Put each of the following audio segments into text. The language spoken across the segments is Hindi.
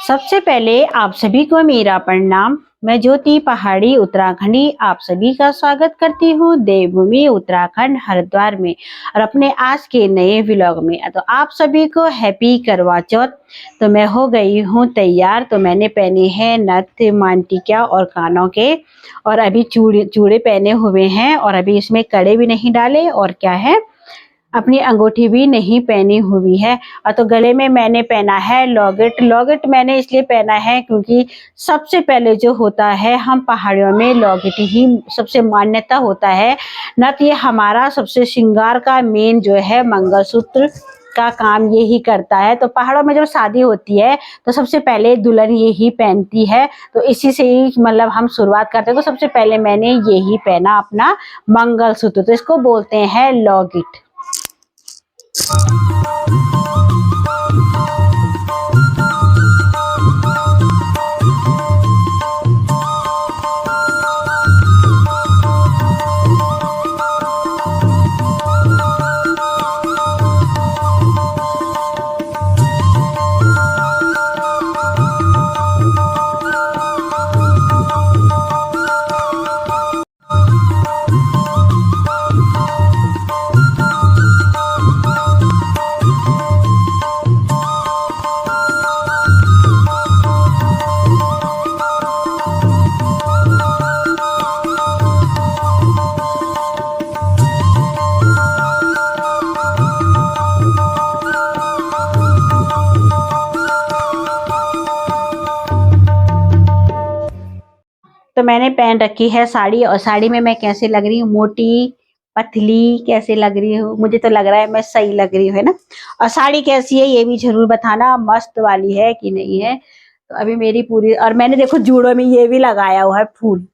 सबसे पहले आप सभी को मेरा प्रणाम। मैं ज्योति पहाड़ी उत्तराखंडी आप सभी का स्वागत करती हूँ देवभूमि उत्तराखंड हरिद्वार में और अपने आज के नए व्लॉग में। तो आप सभी को हैप्पी करवा चौथ। तो मैं हो गई हूँ तैयार। तो मैंने पहने हैं नथ मांटिक्या और कानों के, और अभी चूड़े पहने हुए हैं, और अभी इसमें कड़े भी नहीं डाले, और क्या है अपनी अंगूठी भी नहीं पहनी हुई है। और तो गले में मैंने पहना है लॉकेट। लॉकेट मैंने इसलिए पहना है क्योंकि सबसे पहले जो होता है हम पहाड़ियों में लॉकेट ही सबसे मान्यता होता है। न तो ये हमारा सबसे श्रृंगार का मेन जो है मंगलसूत्र का काम यही करता है। तो पहाड़ों में जब शादी होती है तो सबसे पहले दुल्हन यही पहनती है। तो इसी से ही मतलब हम शुरुआत करते हैं। तो सबसे पहले मैंने यही पहना अपना मंगलसूत्र। तो इसको बोलते हैं लॉकेट। तो मैंने पहन रखी है साड़ी, और साड़ी में मैं कैसे लग रही हूँ, मोटी पतली कैसे लग रही हूँ? मुझे तो लग रहा है मैं सही लग रही हूँ, है ना। और साड़ी कैसी है ये भी जरूर बताना, मस्त वाली है कि नहीं है। तो अभी मेरी पूरी, और मैंने देखो जूड़ों में ये भी लगाया हुआ है फूल,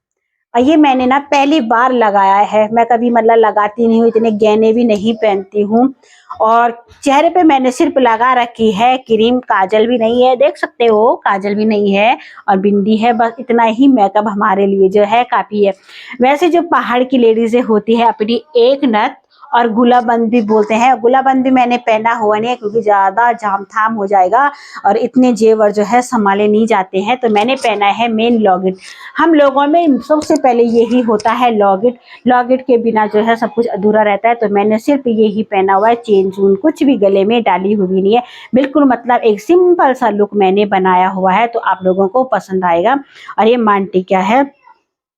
और ये मैंने ना पहली बार लगाया है। मैं कभी मतलब लगाती नहीं हूँ, इतने गहने भी नहीं पहनती हूँ। और चेहरे पे मैंने सिर्फ लगा रखी है क्रीम, काजल भी नहीं है, देख सकते हो काजल भी नहीं है, और बिंदी है। बस इतना ही मेकअप हमारे लिए जो है काफी है। वैसे जो पहाड़ की लेडीजें होती है अपनी एक नथ और गुलाबंद भी बोलते हैं। गुलाबंद भी मैंने पहना हुआ नहीं है क्योंकि ज्यादा जाम थाम हो जाएगा और इतने जेवर जो है संभाले नहीं जाते हैं। तो मैंने पहना है मेन लॉकेट। हम लोगों में सबसे पहले यही होता है लॉकेट। लॉकेट के बिना जो है सब कुछ अधूरा रहता है। तो मैंने सिर्फ यही पहना हुआ है, चेन चून कुछ भी गले में डाली हुई नहीं है। बिल्कुल मतलब एक सिंपल सा लुक मैंने बनाया हुआ है, तो आप लोगों को पसंद आएगा। और ये मांटिक्या है।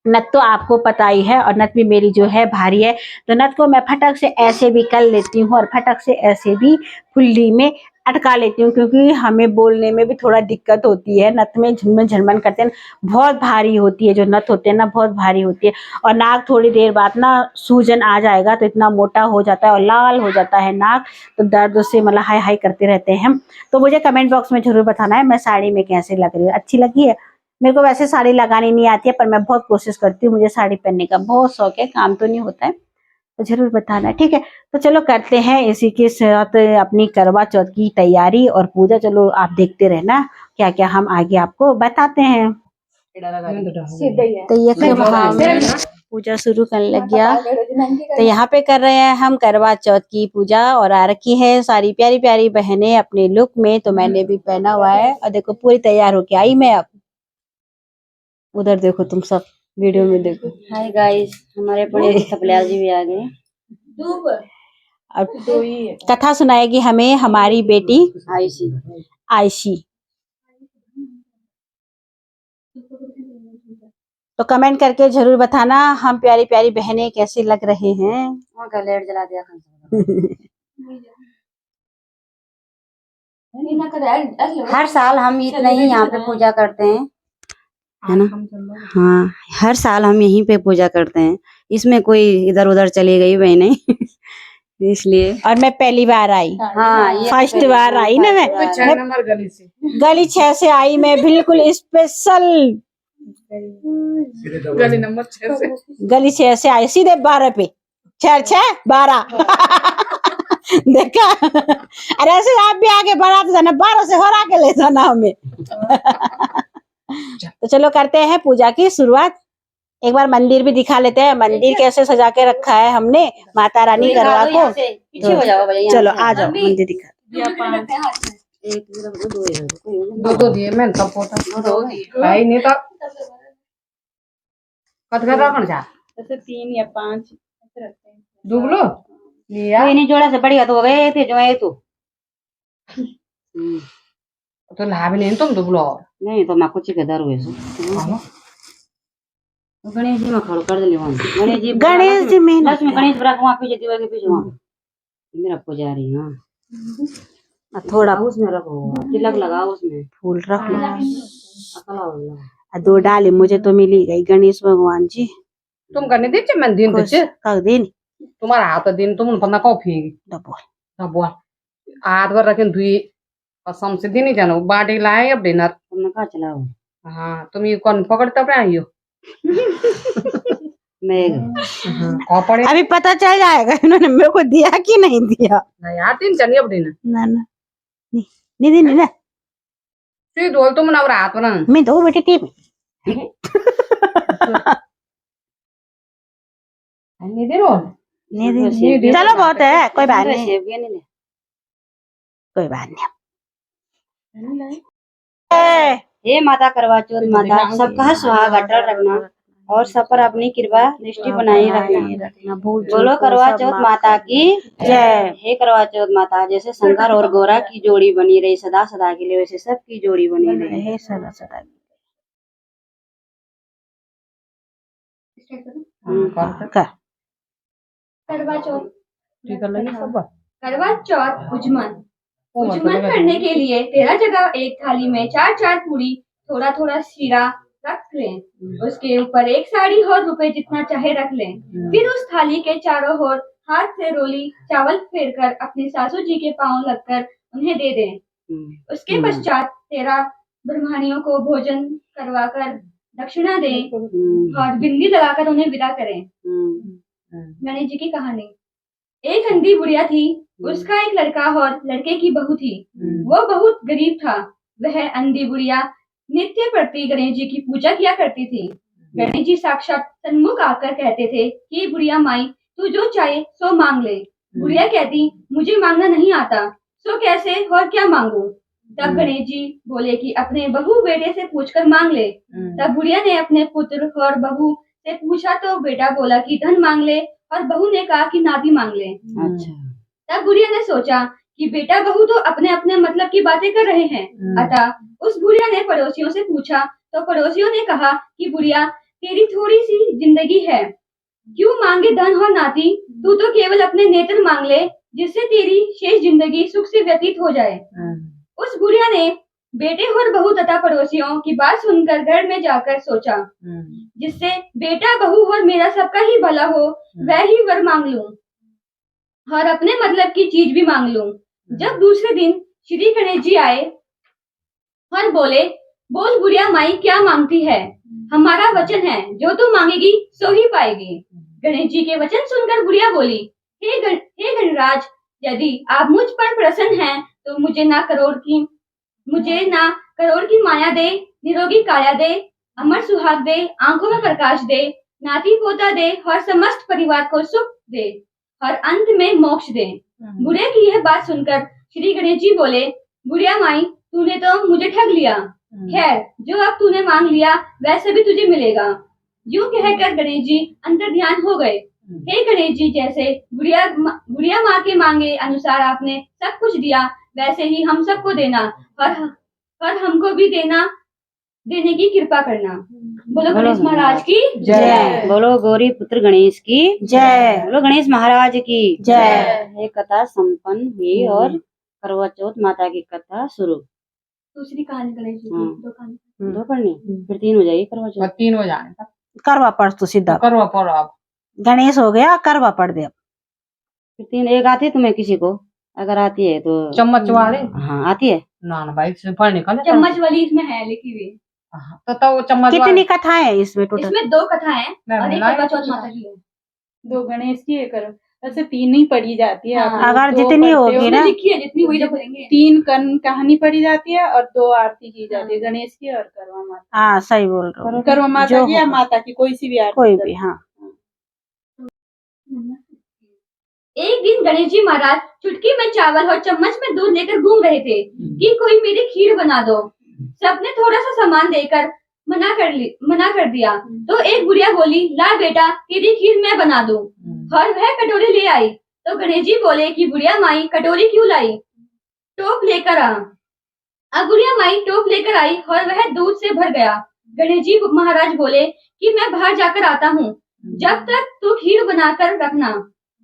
नथ तो आपको पता ही है, और नथ भी मेरी जो है भारी है। तो नथ को मैं फटक से ऐसे भी कर लेती हूँ और फटक से ऐसे भी फुल्ली में अटका लेती हूँ, क्योंकि हमें बोलने में भी थोड़ा दिक्कत होती है। नथ में झुनमन झनमन करते हैं, बहुत भारी होती है। जो नथ होते हैं ना बहुत भारी होती है। और नाक थोड़ी देर बाद ना सूजन आ जाएगा तो इतना मोटा हो जाता है और लाल हो जाता है नाक। तो दर्द से मतलब हाय हाय करते रहते हैं हम। तो मुझे कमेंट बॉक्स में जरूर बताना है मैं साड़ी में कैसे लग रही हूँ, अच्छी लगी है। मेरे को वैसे साड़ी लगानी नहीं आती है, पर मैं बहुत कोशिश करती हूँ, मुझे साड़ी पहनने का बहुत शौक है। काम तो नहीं होता है, तो जरूर बताना, ठीक है। तो चलो करते हैं इसी के साथ अपनी करवा चौथ की तैयारी और पूजा। चलो आप देखते रहना क्या क्या हम आगे आपको बताते हैं। तो ये हम पूजा शुरू करने लग गया। तो यहाँ पे कर रहे हैं हम करवा चौथ की पूजा, और आ रखी है सारी प्यारी प्यारी बहनें अपने लुक में। तो मैंने भी पहना हुआ है, और देखो पूरी तैयार होके आई मैं। अब उधर देखो, तुम सब वीडियो में देखो। हाय गाइस, हमारे बड़े थपलिया जी भी आ गए। अब कथा सुनाएगी हमें हमारी बेटी आयशी। आयशी। तो कमेंट करके जरूर बताना हम प्यारी प्यारी बहनें कैसे लग रहे हैं। लाइट जला दिया हर साल हम इतना ही यहाँ पे पूजा करते हैं, है ना। हाँ, हर साल हम यहीं पे पूजा करते हैं। इसमें कोई इधर उधर चली गई वही नहीं इसलिए। और मैं पहली बार आई। हाँ, फर्स्ट बार आई ना मैं 6 नंबर गली से। गली 6 से आई मैं, बिल्कुल स्पेशल गली नंबर 6 से। गली 6 से आई सीधे 12 पे। 6 12 देखा। अरे ऐसे आप भी आगे बढ़ाते जाना, 12 से हरा के ले जाना हमें। तो चलो करते हैं पूजा की शुरुआत। एक बार मंदिर भी दिखा लेते हैं, मंदिर कैसे सजा के रखा है हमने माता रानी करवा को। पीछे हो जाओ भैया, चलो आ जाओ मंदिर दिखा। एक इधर दो, दो इधर दो, दो दो दिए मैंने तब पोता दो दिए। है ही नहीं तो कट कर रखना चाह ऐसे 3 या 5 ऐसे रखते हैं। दुगलो लिया कोई नहीं, जोड़ा से बढ़िया तो हो गए थे जो है तो। तो ला भी नहीं तुम दुगलो नहीं तो मैं कुछ के दर हुए सो गणेश जी में खड़ो कर दे वहां गणेश जी में लक्ष्मी गणेश बरा वहां पीछे दीवार के पीछे वहां मेरा पुजारी। हाँ थोड़ा उसमें रखो, तिलक लगाओ उसमें, फूल रख लो। अकला हो गया। 2 डाली मुझे तो मिली गई गणेश भगवान जी तुम करने दीजिए मैं दिन खुश दीजिए कर दिन तुम्हारा हाथ दिन तुम पन्ना कॉफी डबल तब बोल हाथ भर रखे दुई कसम से दिन ही जानो बाटी लाए अब डिनर तुमने कहा चलाओ हाँ तुम ये कौन पकड़ते अपने आई हो मैं कपड़े अभी पता चल जाएगा इन्होंने मेरे को दिया कि नहीं दिया। नहीं यार दिन चलिए अब डिनर ना ना नहीं नहीं ना सी डोल तुम ना रात बना मैं दो बेटी थी नहीं दे रोल नहीं चलो बहुत है कोई बात नहीं सेब के नहीं कोई बात नहीं हे माता करवा चौथ माता सबका सुहाग अटल रखना और सब पर अपनी कृपा दृष्टि बनाए रखना। बोलो करवा चौथ माता की जय। हे करवा चौथ माता जैसे शंकर और गौरा की जोड़ी बनी रही सदा सदा के लिए, वैसे सबकी जोड़ी बनी रही। हे सदा सदा का करवा चौथ ठीक है लगी सब करवा चौथ उजमन करने के लिए 13 जगह एक थाली में 4 पूरी थोड़ा थोड़ा शीरा रख लें। उसके ऊपर एक साड़ी और रुपए जितना चाहे रख लें। फिर उस थाली के चारों ओर हाथ से रोली चावल फेरकर अपनी सासू जी के पांव लगकर उन्हें दे दें। उसके पश्चात 13 ब्रह्मणियों को भोजन करवाकर दक्षिणा दें और बिंदी लगाकर उन्हें विदा करें। गणेश जी की कहानी। एक अंधी बुढ़िया थी, उसका एक लड़का और लड़के की बहू थी। वो बहुत गरीब था। वह अंधी बुढ़िया नित्य प्रति गणेश जी की पूजा किया करती थी। गणेश जी साक्षात सन्मुख आकर कहते थे कि बुढ़िया माई तू जो चाहे सो मांग ले। बुढ़िया कहती मुझे मांगना नहीं आता, सो कैसे और क्या मांगू। तब गणेश जी बोले कि अपने बहू बेटे से पूछकर मांग ले। तब बुढ़िया ने अपने पुत्र और बहू से पूछा तो बेटा बोला कि धन मांग ले और बहू ने कहा कि नाती मांग ले। अच्छा तब बुढ़िया ने सोचा कि बेटा बहू तो अपने अपने मतलब की बातें कर रहे हैं। अतः उस बुढ़िया ने पड़ोसियों से पूछा तो पड़ोसियों ने कहा कि बुढ़िया तेरी थोड़ी सी जिंदगी है, क्यों मांगे धन और नाती, तू तो केवल अपने नेत्र मांग ले जिससे तेरी शेष जिंदगी सुख से व्यतीत हो जाए। उस बुढ़िया ने बेटे और बहू तथा पड़ोसियों की बात सुनकर घर में जाकर सोचा जिससे बेटा बहू और मेरा सबका ही भला हो वह ही वर मांग लूं और अपने मतलब की चीज भी मांग लूं। जब दूसरे दिन श्री गणेश जी आए और बोले बोल बुढ़िया माई क्या मांगती है, हमारा वचन है जो तू मांगेगी सो ही पाएगी। गणेश जी के वचन सुनकर बुढ़िया बोली हे गणराज यदि आप मुझ पर प्रसन्न हैं तो मुझे ना करोड़ की माया दे, निरोगी काया दे, अमर सुहाग दे, आंखों में प्रकाश दे, नाती पोता दे और समस्त परिवार को सुख दे और अंत में मोक्ष दे। बुढ़िया की यह बात सुनकर श्री गणेश जी बोले बुढ़िया माई तूने तो मुझे ठग लिया, खैर जो अब तूने मांग लिया वैसे भी तुझे मिलेगा। यूं कहकर गणेश जी अंतर्ध्यान हो गए। हे गणेश जी जैसे बुढ़िया माँ के मांगे अनुसार आपने सब कुछ दिया वैसे ही हम सबको देना और हमको भी देने की कृपा करना। बोलो गणेश महाराज की जय। बोलो गौरी पुत्र गणेश की जय। बोलो गणेश महाराज की जय। ये कथा संपन्न हुई और करवा चौथ माता की कथा शुरू। दूसरी कहानी गणेश जी की 2 कहानी 2 पढ़नी फिर 3 हो जाएगी करवा चौथ। 3 हो जाए करवा पड़ तो सीधा करवा पड़ो आप गणेश हो गया करवा पड़ दे। फिर 3 एक आती है तुम्हें किसी को, अगर आती है तो चम्मच वाले हाँ आती है ना ना भाई से पढ़ निकाले चम्मच वाली इसमें है लिखी हुई। तो वो चम्मच कितनी कथाएं हैं इसमें टोटल? इसमें 2 कथाएं हैं और एक करवा चौथ माता की है। 2 गणेश की एक वैसे 3 ही पढ़ी जाती है। हाँ, आप अगर दो जितनी पढ़ते होगी हो, ना लिखी है जितनी हुई तो पढ़ेंगे। 3 कहानी पढ़ी जाती है और 2 आरती की जाती है, गणेश की और करवा माता। हाँ सही बोल रहे हो करवा माता जो की या हो। माता की कोई सी भी आरती कोई कर भी हाँ एक दिन गणेश जी महाराज चुटकी में चावल और चम्मच में दूध लेकर घूम रहे थे कि कोई मेरी खीर बना दो। सबने थोड़ा सा सामान देकर मना कर दिया। तो एक बुढ़िया बोली, ला बेटा तेरी खीर मैं बना दूं। और वह कटोरी ले आई। तो गणेश जी बोले कि बुढ़िया माई कटोरी क्यों लाई, टोप लेकर आ। अब बुढ़िया माई टोप लेकर आई और वह दूध से भर गया। गणेश जी महाराज बोले कि मैं बाहर जाकर आता हूँ, जब तक तू खीर बनाकर रखना।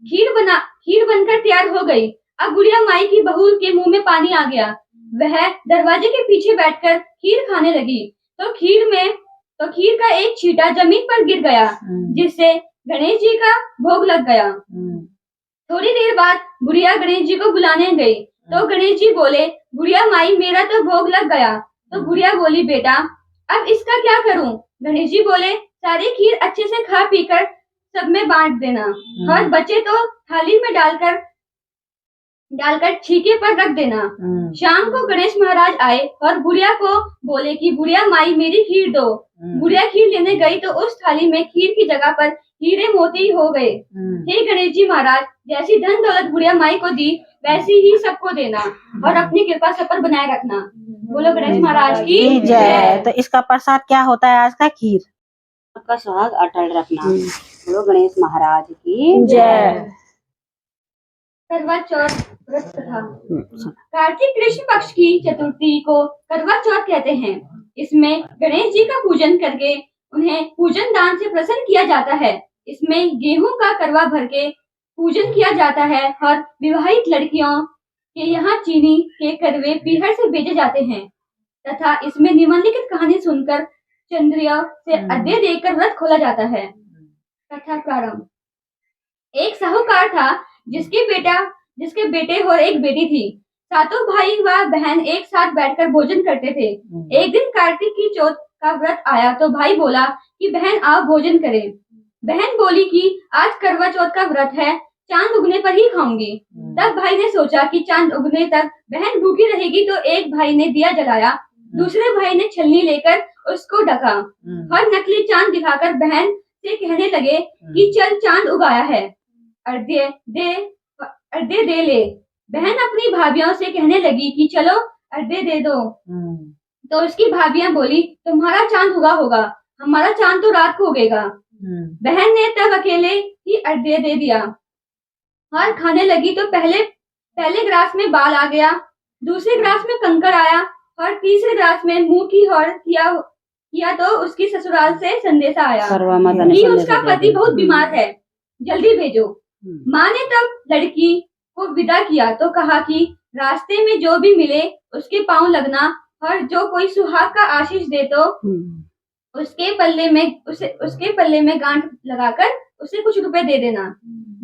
खीर बनकर तैयार हो गई। अब बुढ़िया माई की बहू के मुंह में पानी आ गया। वह दरवाजे के पीछे बैठकर खीर खाने लगी। तो खीर का एक छींटा जमीन पर गिर गया, जिससे गणेश जी का भोग लग गया। थोड़ी देर बाद बुढ़िया गणेश जी को बुलाने गई। तो गणेश जी बोले, बुढ़िया माई मेरा तो भोग लग गया। तो बुढ़िया बोली, बेटा अब इसका क्या करूं? गणेश जी बोले, सारी खीर अच्छे से खा पीकर सब में बांट देना और बचे तो थाली में डालकर छीके पर रख देना। शाम को गणेश महाराज आए और बुढ़िया को बोले कि बुढ़िया माई मेरी खीर दो। बुढ़िया खीर लेने गई तो उस थाली में खीर की जगह पर हीरे मोती हो गए। हे गणेश जी महाराज, जैसी धन दौलत बुढ़िया माई को दी वैसी ही सबको देना और अपनी कृपा सब पर बनाए रखना। बोलो गणेश महाराज की जय। तो इसका प्रसाद क्या होता है आज का? खीर। आपका सुहाग अटल रखना। बोलो गणेश महाराज की जय। करवा चौथ व्रत कथा। कार्तिक कृष्ण पक्ष की चतुर्थी को करवा चौथ कहते हैं। इसमें गणेश जी का पूजन करके उन्हें पूजन दान से प्रसन्न किया जाता है। इसमें गेहूं का करवा भर के पूजन किया जाता है और विवाहित लड़कियों के यहाँ चीनी के करवे पीहर से भेजे जाते हैं तथा इसमें निम्नलिखित कहानी सुनकर चंद्रिया से अध्याय देकर व्रत खोला जाता है। कथा प्रारंभ। एक साहूकार था जिसके बेटे और एक बेटी थी। सातों भाई व बहन एक साथ बैठकर भोजन करते थे। एक दिन कार्तिक की चौथ का व्रत आया तो भाई बोला कि बहन आओ भोजन करें। बहन बोली कि आज करवा चौथ का व्रत है, चांद उगने पर ही खाऊंगी। तब भाई ने सोचा कि चांद उगने तक बहन भूखी रहेगी, तो एक भाई ने दिया जलाया, दूसरे भाई ने छलनी लेकर उसको ढका और नकली चांद दिखाकर बहन से कहने लगे कि चल चांद उगाया है, अर्घ्य दे ले। बहन अपनी भाभियों से कहने लगी कि चलो अर्घ्य दे दो। तो उसकी भाभियां बोली, तुम्हारा चांद उगा होगा, हमारा चांद तो रात को उगेगा। बहन ने तब अकेले ही अर्घ्य दे दिया और खाने लगी तो पहले ग्रास में बाल आ गया, दूसरे ग्रास में कंकड़ आया और तीसरे ग्रास में मुंह की हौर किया तो उसकी ससुराल से संदेशा आया कि उसका पति बहुत बीमार है, जल्दी भेजो। माँ ने तब लड़की को विदा किया तो कहा कि रास्ते में जो भी मिले उसके पांव लगना और जो कोई सुहाग का आशीष दे तो उसके पल्ले में गांठ लगाकर उसे कुछ रुपए दे देना।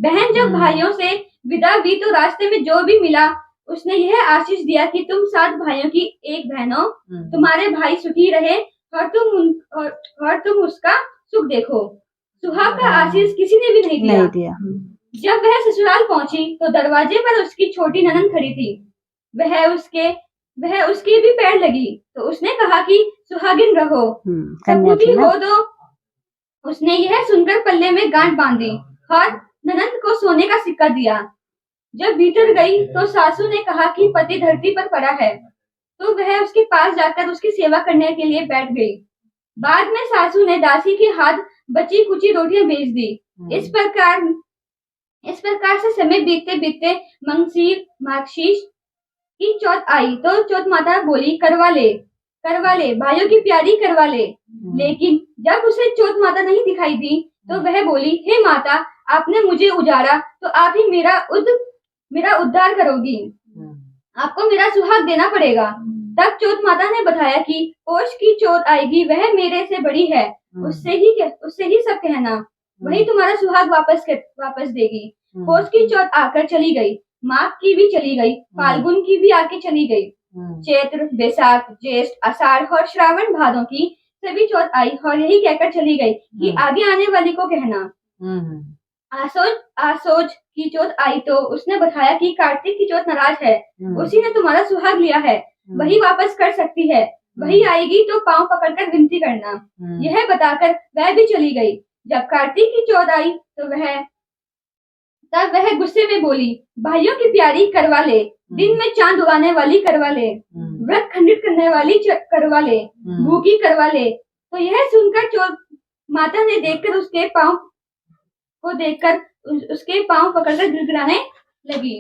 बहन जब भाइयों से विदा हुई तो रास्ते में जो भी मिला उसने यह आशीष दिया कि तुम 7 भाइयों की एक बहन हो, तुम्हारे भाई सुखी रहे और तुम उसका सुख देखो। सुहाग का आशीष किसी ने भी नहीं दिया। जब वह ससुराल पहुंची तो दरवाजे पर उसकी छोटी ननद खड़ी थी। वह उसके भी पैर लगी तो उसने कहा कि सुहागिन रहो, सपूती हो दो। उसने यह सुनकर पल्ले में गांठ बांधी और ननद को सोने का सिक्का दिया। जब भीतर गई तो सासू ने कहा कि पति धरती पर पड़ा है, तो वह उसके पास जाकर उसकी सेवा करने के लिए बैठ गई। बाद में सासू ने दासी के हाथ बची कुची रोटियां भेज दी। इस प्रकार से समय बीतते बीतते मंगसीर मार्गशीर्ष की चौथ आई तो चौथ माता बोली, करवा ले भाइयों की प्यारी करवा ले। लेकिन जब उसे चौथ माता नहीं दिखाई दी तो वह बोली, हे माता, आपने मुझे उजाड़ा तो आप ही मेरा उद्धार करोगी, आपको मेरा सुहाग देना पड़ेगा। तब चौथ माता ने बताया कि पौष की चौथ आएगी, वह मेरे से बड़ी है, उससे ही सब कहना, वही तुम्हारा सुहाग वापस देगी। पौष की चौथ आकर चली गई, माघ की भी चली गई, फाल्गुन की भी आके चली गई, चैत्र, बैसाख, ज्येष्ठ, आषाढ़ और श्रावण भादों की सभी चौथ आई और यही कहकर चली गई कि आगे आने वाली को कहना। आसोज की चौथ आई तो उसने बताया कि कार्तिक की चौथ नाराज है, उसी ने तुम्हारा सुहाग लिया है, वही वापस कर सकती है, वही आएगी तो पांव पकड़कर विनती करना। यह बताकर वह भी चली गई। जब कार्तिक की चौथ आई तो तब वह गुस्से में बोली, भाइयों की प्यारी करवा ले, दिन में चांद उड़ाने वाली करवा ले, व्रत खंडित करने वाली करवा ले, भूखी करवा ले। तो यह सुनकर चोर माता ने देखकर उसके पांव पकड़कर गिड़गिड़ाने लगी।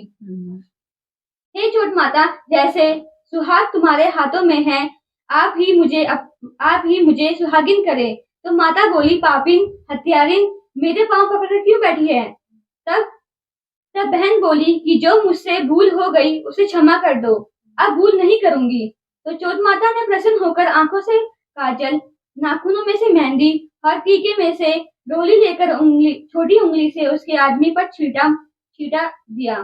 हे चोट माता, जैसे सुहाग तुम्हारे हाथों में है, आप ही मुझे सुहागिन करे। तो माता बोली, पापिन हत्यारिन, मेरे पांव पकड़कर क्यों बैठी है? तब बहन बोली कि जो मुझसे भूल हो गई उसे क्षमा कर दो, अब भूल नहीं करूंगी। तो चोट माता ने प्रसन्न होकर आंखों से काजल, नाखूनों में से मेहंदी और टीके में से डोली लेकर छोटी उंगली से उसके आदमी पर छींटा दिया।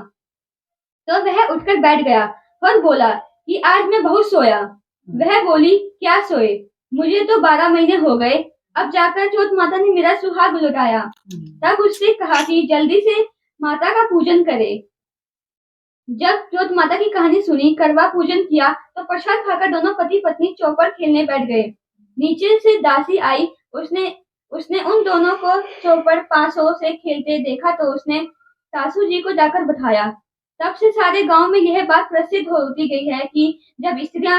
तो वह उठकर बैठ गया और बोला कि आज मैं बहुत सोया। वह बोली, क्या सोए? मुझे तो 12 महीने हो गए, अब जाकर चोट माता ने मेरा सुहाग लुटाया। तब उससे कहा कि जल्दी से माता का पूजन करे। जब चोट माता की कहानी सुनी, करवा पूजन किया, तो प्रसाद खाकर दोनों पति पत्नी चौपड़ खेलने बैठ गए। नीचे से दासी आई, उसने उन दोनों को चौपड़ पासों से खेलते देखा तो उसने सासू जी को जाकर बताया। तब से सारे गांव में यह बात प्रसिद्ध होती गई है कि जब स्त्रियां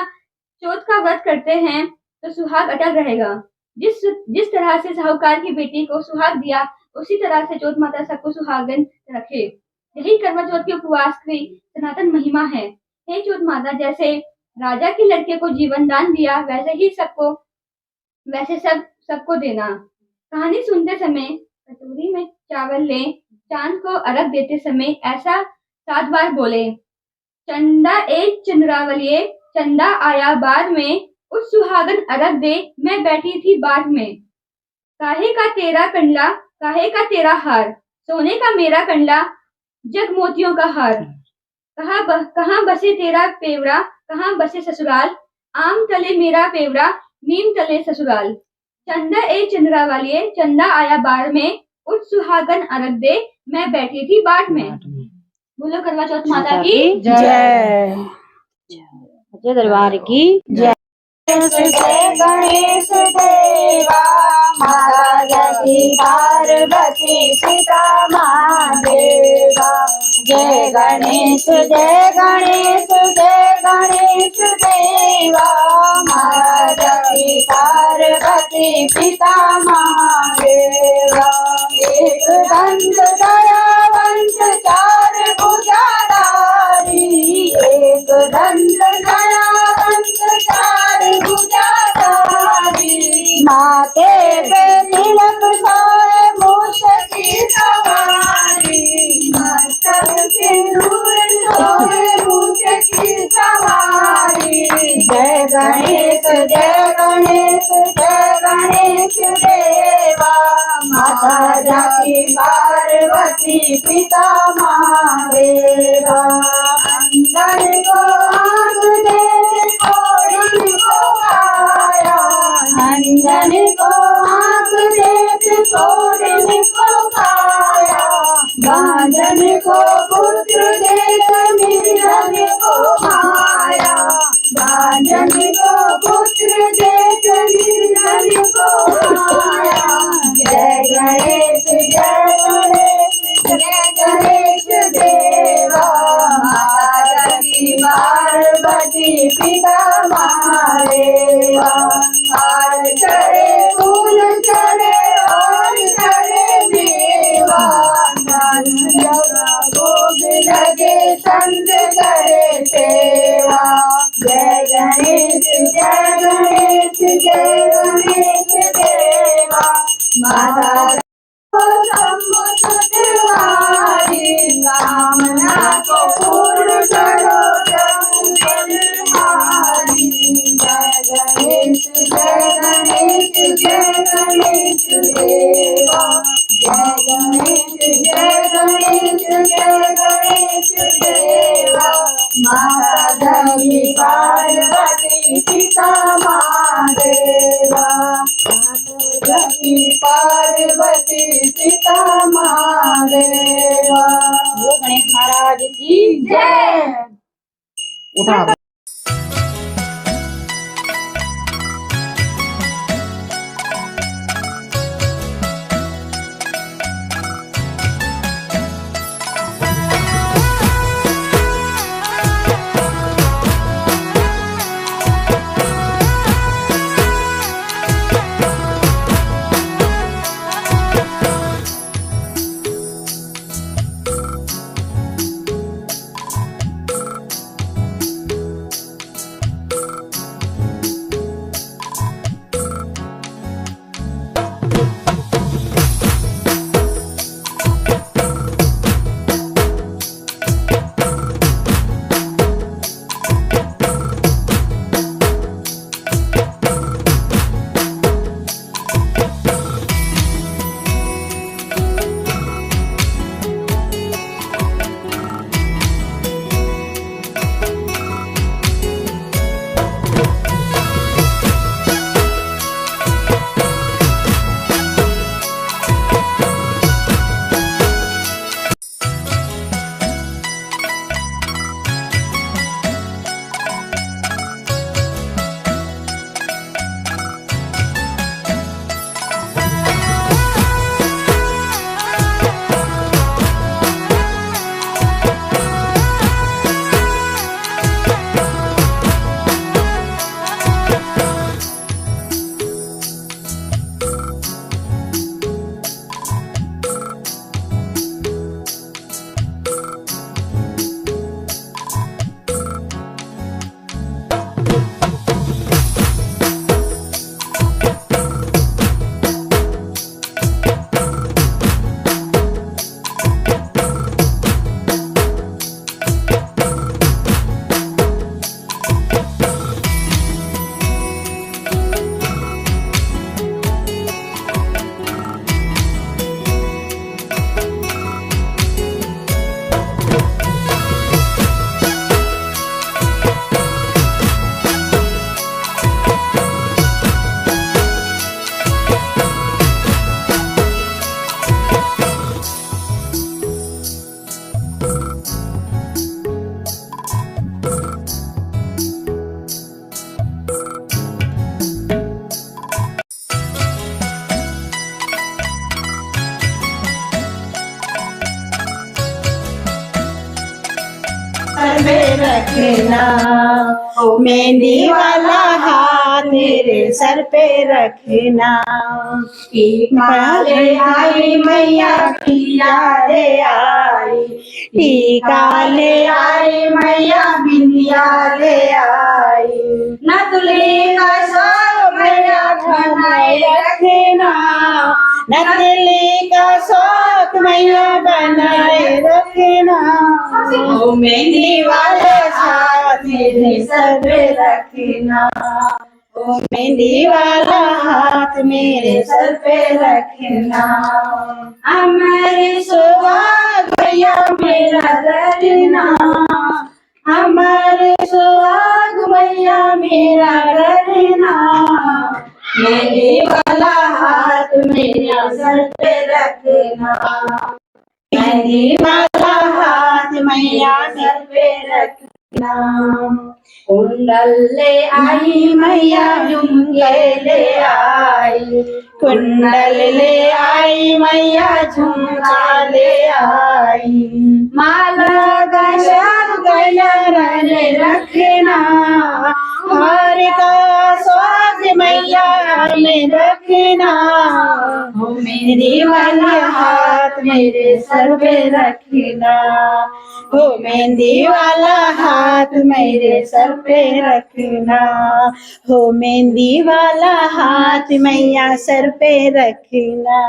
चौथ का व्रत करते हैं तो सुहाग अटल रहेगा। जिस तरह से साहूकार की बेटी को सुहाग दिया, उसी तरह से चौथ माता सबको सुहागन रखे। यही करवा चौथ के उपवास की सनातन महिमा है। हे चौथ माता, जैसे राजा के लड़के को जीवन दान दिया, वैसे सबको देना। कहानी सुनते समय कटोरी में चावल ले, चांद को अर्घ देते समय ऐसा 7 बार बोले, चंदा एक चंद्रावलिये, चंदा आया बार में, उस सुहागन अर्घ दे, मैं बैठी थी बाट में। काहे का तेरा कंडला, काहे का तेरा हार, सोने का मेरा कंडला, जग मोतियों का हार। कहाँ बसे तेरा पेवड़ा, कहाँ बसे ससुराल, आम तले मेरा पेवड़ा, नीम तले ससुराल। चंदा ए चंद्रा वालिये, चंदा आया बाढ़ में, उठ सुहागन अर्घ दे, मैं बैठी थी बाट में। बोलो करवा चौथ माता की जय। जय दरबार की जय। गणेश देवा, माता जगती पार्वती पिता महादेवा। जय गणेश जय गणेश जय गणेश देवा, माता जगती पार्वती पिता महादेवा। एक दंत दयावंत चार भुजाधारी, एक दंत दयावंत चार भुजाधारी। माथे पे तिलक सोए मूछ की सवारी, मस्तक सिंदूर सोए मूछ की सवारी। जय गणेश जय गणेश जय गणेश देवा, माता जाति पार्वती पिता महादेवा। अंदर को आग दे छोड़ी को खाया, अंदर को आग दे छोड़ी को खाया। बांधन को पुत्र दे निर्धन को माया, बांधन को पुत्र दे निर्धन को माया। जय गणेश जय गणेश जय गणेश देवा, माता जगती पार्वती पिता महादेवा। हार चढ़े फूल चढ़े और चढ़े मेवा, भोग लगे संत करे सेवा। जय गणेश जय गणेश जय गणेश देवा, माता तुम्हारी कामना को पूर्ण करो तुम्हारी। जय गणेश जय गणेश जय गणेश देवा, जय गणेश जय गणेश जय गणेश देवा। माता जगती पार्वती पिता महादेवा, माता जगती पार्वती पिता महादेवा। गणेश महाराज की जय। उठा सर पे रखना, ओ मेहंदी वाला हाथ मेरे सर पे रखना। टीका ले आई मैया बिंदिया ले आई, टीका ले आई मैया बिंदिया ले आई। नथुली का शौक मैया बनाए रखना, नथुली का शौक मैया बनाए रखना, ओ मेहंदी वाले हाथ मेरे सर पे रखना, ओ मेहंदी वाला हाथ मेरे सर पे रखना। हमारे सुहाग मैया मेरा रखना, हमारे सुहाग मैया मेरा रखना, मेहंदी वाला हाथ मेरे सर पे रखना, मेहंदी वाला हाथ मैया सर पे रखना। कुंडल ले आई मैया झुमके ले आई, कुंडल ले आई मैया झुमका ले आई। माला का शाल गला रहने रखना, हार का स्वाद मैया में रखना, हो मेहंदी वाला हाथ मेरे सर पे रखना, हो मेहंदी वाला हाथ मेरे सर पे रखना, हो मेहंदी वाला हाथ मैया सर पे रखना।